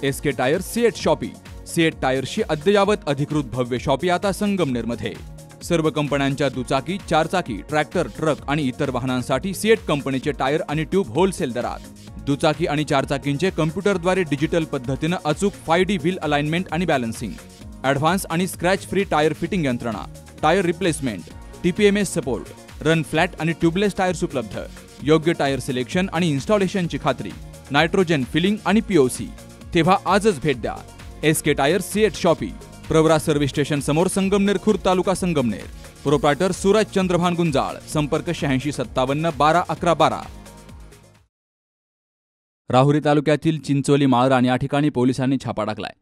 SK tyre CEAT shoppe. CEAT टायर्सची अद्ययावत अधिकृत भव्य शॉपी आता संगमनेरमध्ये। सर्व कंपन्यांच्या दुचाकी, चारचाकी, ट्रॅक्टर, ट्रक आणि इतर वाहनांसाठी सिएट कंपनीचे टायर आणि ट्यूब होलसेल दरात। दुचाकी आणि चारचाकींचे कम्प्युटरद्वारे डिजिटल पद्धतीने अचूक 5D व्हील अलाइनमेंट आणि बॅलन्सिंग, ॲडव्हान्स आणि स्क्रॅच फ्री टायर फिटिंग यंत्रणा, tyre replacement, TPMS support, run flat आणि ट्यूबलेस टायर्स उपलब्ध। योग्य टायर सिलेक्शन आणि इन्स्टॉलेशनची खात्री, नायट्रोजन फिलिंग आणि POC। तेव्हा आजच भेट द्या SK tyre CEAT shoppe, Pravara service station समोर, संगमनेर खुर्द, तालुका संगमनेर। प्रोप्रायटर सूरज चंद्रभान गुंजाळ। संपर्क 8657 12 11 12। राहुरी तालुक्यातील चिंचोली माळरान या ठिकाणी पोलिसांनी छापा टाकलाय।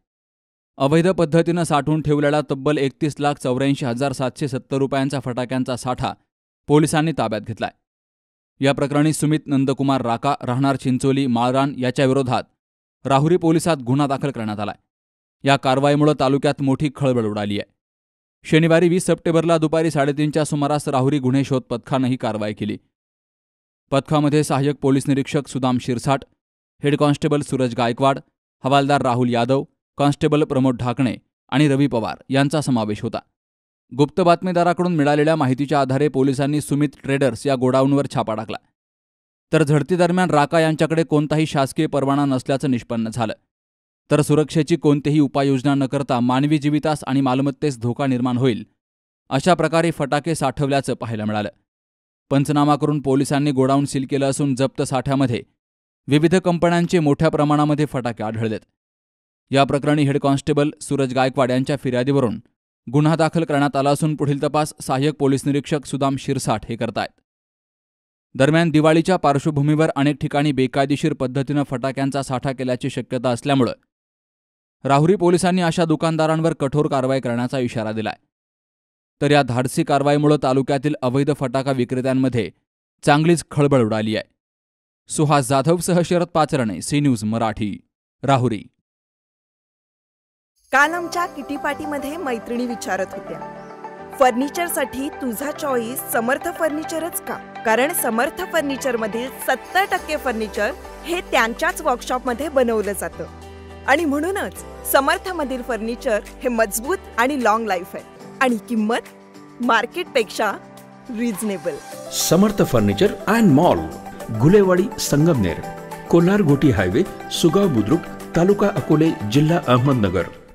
अवैध पद्धतीने साठवून ठेवलेला तब्बल 31,84,770 रुपयांचा फटाक्यांचा साठा पोलिसांनी ताब्यात घेतलाय। या प्रकरणी सुमित नंदकुमार राका राहणार चिंचोली माळरान याच्या विरोधात राहुरी पोलिसात गुन्हा दाखल करण्यात आलाय। या कारवाईमुळे तालुक्यात मोठी खळबळ उडाली आहे। शनिवारी 20 सप्टेंबरला दुपारी 3:30च्या सुमारास राहुरी गुन्हे शोध पथकाने ही कारवाई केली। पथकामध्ये सहाय्यक पोलीस निरीक्षक सुदाम शिरसाट, हेड कॉन्स्टेबल सूरज गायकवाड, हवालदार राहुल यादव, कॉन्स्टेबल प्रमोद ढाकणे आणि रवी पवार यांचा समावेश होता। गुप्त बातमीदाराकडून मिळालेल्या माहितीच्या आधारे पोलिसांनी सुमित ट्रेडर्स या गोडाऊनवर छापा टाकला। तर झडतीदरम्यान राका यांच्याकडे कोणताही शासकीय परवाना नसल्याचं निष्पन्न झालं। तर सुरक्षेची कोणतीही उपाययोजना न करता मानवी जीवितास आणि मालमत्तेस धोका निर्माण होईल अशा प्रकारे फटाके साठवल्याचं पाहायला मिळालं। पंचनामा करून पोलिसांनी गोडाऊन सील केलं असून जप्त साठ्यामध्ये विविध कंपन्यांचे मोठ्या प्रमाणामध्ये फटाके आढळलेत। या प्रकरणी हेड कॉन्स्टेबल सूरज गायकवाड यांच्या फिर्यादीवरून गुन्हा दाखल करण्यात आला असून पुढील तपास सहाय्यक पोलीस निरीक्षक सुदाम शिरसाट हे करतायत। दरम्यान दिवाळीच्या पार्श्वभूमीवर अनेक ठिकाणी बेकायदेशीर पद्धतीनं फटाक्यांचा साठा केल्याची शक्यता असल्यामुळे राहुरी पोलिसांनी अशा दुकानदारांवर कठोर कारवाई करण्याचा इशारा दिलाय। तर या धाडसी कारवाईमुळे तालुक्यातील अवैध फटाका विक्रेत्यांमध्ये चांगलीच खळबळ उडाली आहे। सुहास जाधवसह शरद पाचरणे, सी न्यूज मराठी, राहुरी। काल आमच्या किटी पार्टीमध्ये मैत्रिणी विचारत होत्या, फर्निचरसाठी तुझा चॉईस समर्थ फर्निचरच का? कारण समर्थ फर्निचर मधील 70% फर्निचर हे त्यांच्याच वर्कशॉपमध्ये बनवलं जातं आणि म्हणूनच समर्थ मधील फर्निचर हे मजबूत आणि लॉंग लाईफ आहे आणि किंमत मार्केटपेक्षा reasonable. Samarth furniture and mall, Gulewadi, Sangamner, Kolar गोटी हायवे, सुगाव बुद्रुक, तालुका अकोले, जिल्हा अहमदनगर।